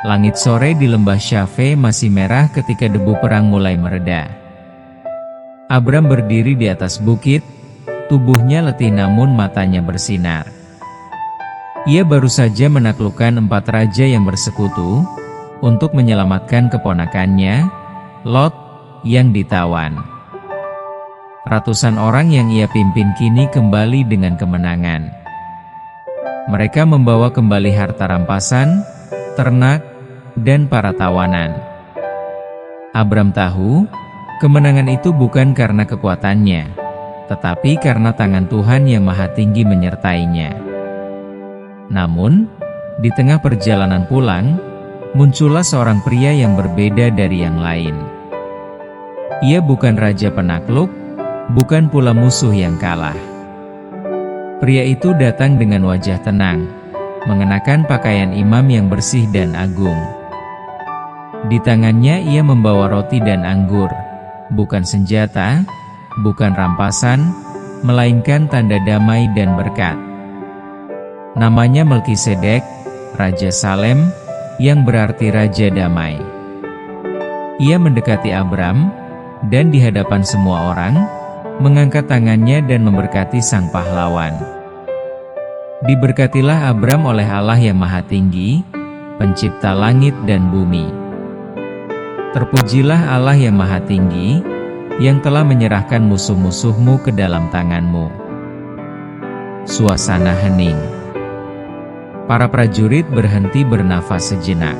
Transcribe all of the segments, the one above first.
Langit sore di lembah Syave masih merah ketika debu perang mulai mereda. Abram berdiri di atas bukit, tubuhnya letih namun matanya bersinar. Ia baru saja menaklukkan 4 raja yang bersekutu, untuk menyelamatkan keponakannya, Lot, yang ditawan. Ratusan orang yang ia pimpin kini kembali dengan kemenangan. Mereka membawa kembali harta rampasan, ternak, dan para tawanan. Abram tahu, kemenangan itu bukan karena kekuatannya, tetapi karena tangan Tuhan yang Maha Tinggi menyertainya. Namun, di tengah perjalanan pulang, muncullah seorang pria yang berbeda dari yang lain. Ia bukan raja penakluk, bukan pula musuh yang kalah. Pria itu datang dengan wajah tenang, mengenakan pakaian imam yang bersih dan agung. Di tangannya ia membawa roti dan anggur, bukan senjata, bukan rampasan, melainkan tanda damai dan berkat. Namanya Melkisedek, Raja Salem, yang berarti Raja Damai. Ia mendekati Abram, dan di hadapan semua orang, mengangkat tangannya dan memberkati sang pahlawan. Diberkatilah Abram oleh Allah yang Maha Tinggi, Pencipta langit dan bumi. Terpujilah Allah yang Maha Tinggi, yang telah menyerahkan musuh-musuhmu ke dalam tanganmu. Suasana hening. Para prajurit berhenti bernafas sejenak.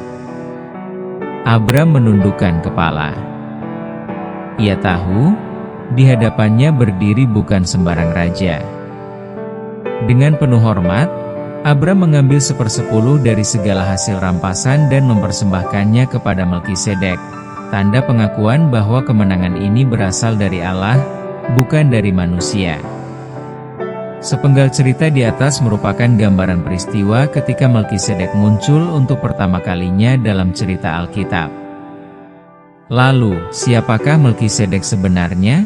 Abram menundukkan kepala. Ia tahu, di hadapannya berdiri bukan sembarang raja. Dengan penuh hormat, Abram mengambil 1/10 dari segala hasil rampasan dan mempersembahkannya kepada Melkisedek, tanda pengakuan bahwa kemenangan ini berasal dari Allah, bukan dari manusia. Sepenggal cerita di atas merupakan gambaran peristiwa ketika Melkisedek muncul untuk pertama kalinya dalam cerita Alkitab. Lalu, siapakah Melkisedek sebenarnya?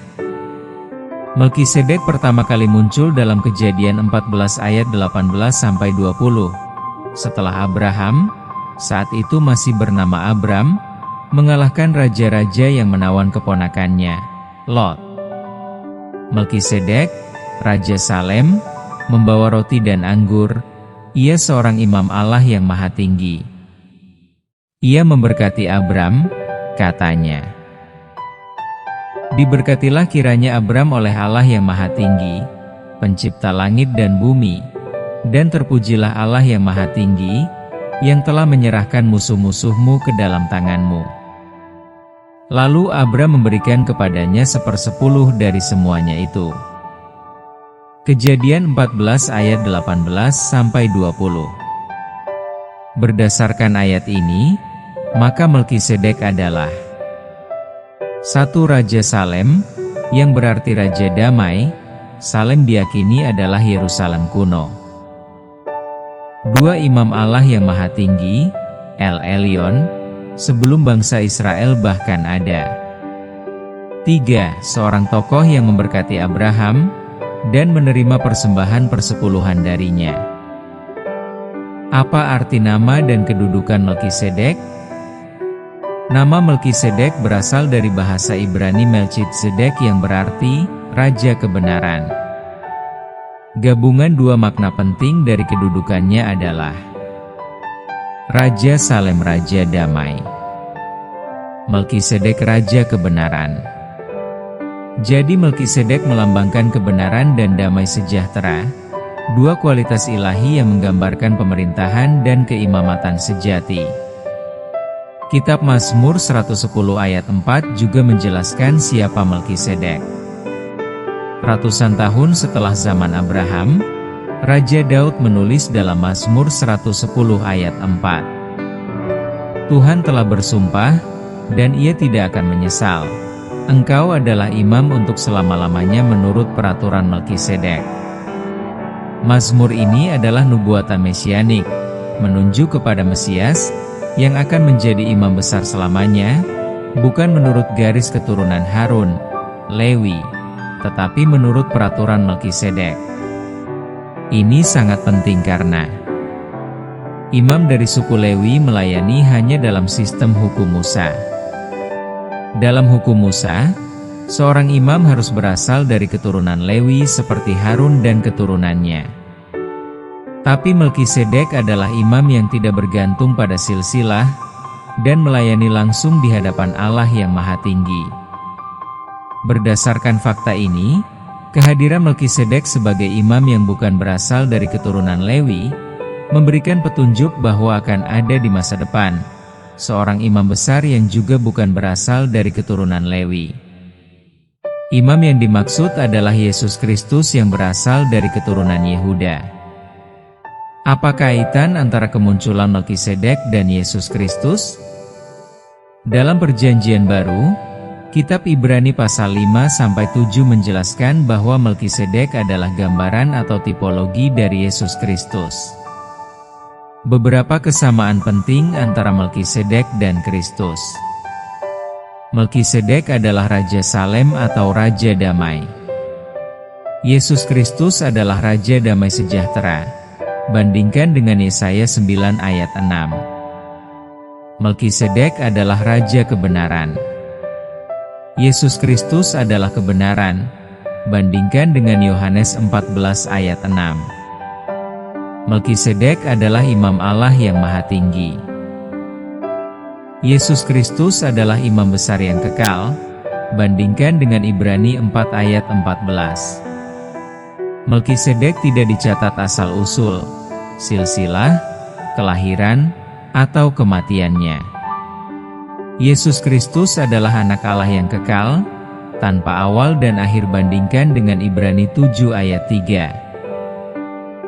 Melkisedek pertama kali muncul dalam Kejadian 14 ayat 18-20. Setelah Abraham, saat itu masih bernama Abram, mengalahkan raja-raja yang menawan keponakannya, Lot. Melkisedek, Raja Salem, membawa roti dan anggur. Ia seorang imam Allah yang Maha Tinggi. Ia memberkati Abram, katanya. Diberkatilah kiranya Abram oleh Allah yang Maha Tinggi, Pencipta langit dan bumi, dan terpujilah Allah yang Maha Tinggi, yang telah menyerahkan musuh-musuhmu ke dalam tanganmu. Lalu Abram memberikan kepadanya 1/10 dari semuanya itu. Kejadian 14 ayat 18-20. Berdasarkan ayat ini, maka Melkisedek adalah 1. Raja Salem, yang berarti Raja Damai. Salem diyakini adalah Yerusalem kuno. 2. Imam Allah yang Maha Tinggi, El Elyon, sebelum bangsa Israel bahkan ada. 3. Seorang tokoh yang memberkati Abraham, dan menerima persembahan persepuluhan darinya. Apa arti nama dan kedudukan Melkisedek? Nama Melkisedek berasal dari bahasa Ibrani Melchizedek yang berarti Raja Kebenaran. Gabungan 2 makna penting dari kedudukannya adalah Raja Salem, Raja Damai. Melkisedek, Raja Kebenaran. Jadi Melkisedek melambangkan kebenaran dan damai sejahtera, 2 kualitas ilahi yang menggambarkan pemerintahan dan keimamatan sejati. Kitab Mazmur 110 ayat 4 juga menjelaskan siapa Melkisedek. Ratusan tahun setelah zaman Abraham, Raja Daud menulis dalam Mazmur 110 ayat 4. Tuhan telah bersumpah, dan ia tidak akan menyesal. Engkau adalah imam untuk selama-lamanya menurut peraturan Melkisedek. Mazmur ini adalah nubuatan mesianik, menunjuk kepada Mesias, yang akan menjadi imam besar selamanya, bukan menurut garis keturunan Harun, Lewi, tetapi menurut peraturan Melkisedek. Ini sangat penting karena Imam dari suku Lewi melayani hanya dalam sistem hukum Musa. Dalam hukum Musa, seorang imam harus berasal dari keturunan Lewi seperti Harun dan keturunannya. Tapi Melkisedek adalah imam yang tidak bergantung pada silsilah dan melayani langsung di hadapan Allah yang Maha Tinggi. Berdasarkan fakta ini, kehadiran Melkisedek sebagai imam yang bukan berasal dari keturunan Lewi memberikan petunjuk bahwa akan ada di masa depan seorang imam besar yang juga bukan berasal dari keturunan Lewi. Imam yang dimaksud adalah Yesus Kristus yang berasal dari keturunan Yehuda. Apa kaitan antara kemunculan Melkisedek dan Yesus Kristus? Dalam Perjanjian Baru, Kitab Ibrani pasal 5-7 menjelaskan bahwa Melkisedek adalah gambaran atau tipologi dari Yesus Kristus. Beberapa kesamaan penting antara Melkisedek dan Kristus. Melkisedek adalah Raja Salem atau Raja Damai. Yesus Kristus adalah Raja Damai Sejahtera. Bandingkan dengan Yesaya 9 ayat 6. Melkisedek adalah Raja Kebenaran. Yesus Kristus adalah kebenaran. Bandingkan dengan Yohanes 14 ayat 6. Melkisedek adalah Imam Allah yang Maha Tinggi. Yesus Kristus adalah Imam Besar yang kekal, bandingkan dengan Ibrani 4 ayat 14. Melkisedek tidak dicatat asal-usul, silsilah, kelahiran, atau kematiannya. Yesus Kristus adalah anak Allah yang kekal, tanpa awal dan akhir bandingkan dengan Ibrani 7 ayat 3.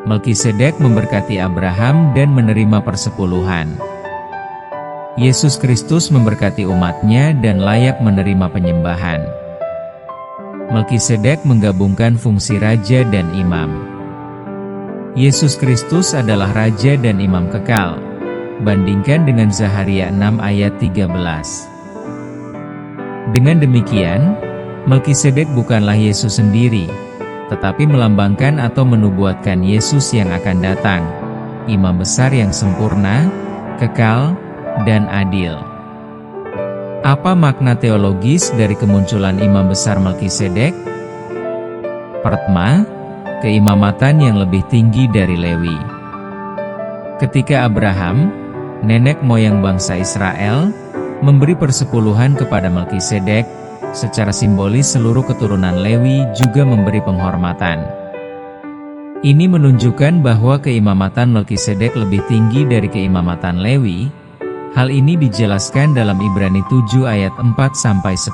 Melkisedek memberkati Abraham dan menerima persepuluhan. Yesus Kristus memberkati umatnya dan layak menerima penyembahan. Melkisedek menggabungkan fungsi raja dan imam. Yesus Kristus adalah raja dan imam kekal, bandingkan dengan Zaharia 6 ayat 13. Dengan demikian, Melkisedek bukanlah Yesus sendiri, tetapi melambangkan atau menubuatkan Yesus yang akan datang, imam besar yang sempurna, kekal, dan adil. Apa makna teologis dari kemunculan imam besar Melkisedek? Pertama, keimamatan yang lebih tinggi dari Lewi. Ketika Abraham, nenek moyang bangsa Israel, memberi persepuluhan kepada Melkisedek, secara simbolis seluruh keturunan Lewi juga memberi penghormatan. Ini menunjukkan bahwa keimamatan Melkisedek lebih tinggi dari keimamatan Lewi. Hal ini dijelaskan dalam Ibrani 7 ayat 4-10.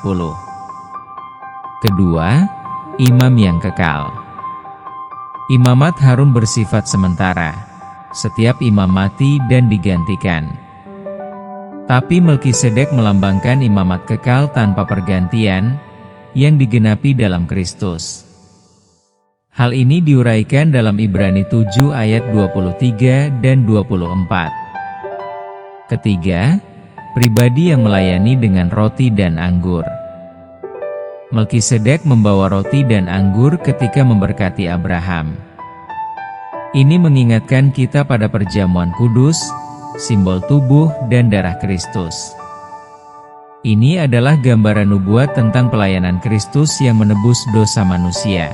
Kedua, imam yang kekal. Imamat Harun bersifat sementara. Setiap imam mati dan digantikan. Tapi Melkisedek melambangkan imamat kekal tanpa pergantian, yang digenapi dalam Kristus. Hal ini diuraikan dalam Ibrani 7 ayat 23 dan 24. Ketiga, pribadi yang melayani dengan roti dan anggur. Melkisedek membawa roti dan anggur ketika memberkati Abraham. Ini mengingatkan kita pada perjamuan kudus, simbol tubuh dan darah Kristus. Ini adalah gambaran nubuat tentang pelayanan Kristus yang menebus dosa manusia.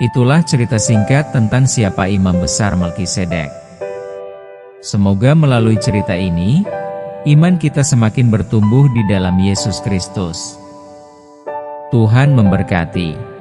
Itulah cerita singkat tentang siapa imam besar Melkisedek. Semoga melalui cerita ini, iman kita semakin bertumbuh di dalam Yesus Kristus. Tuhan memberkati.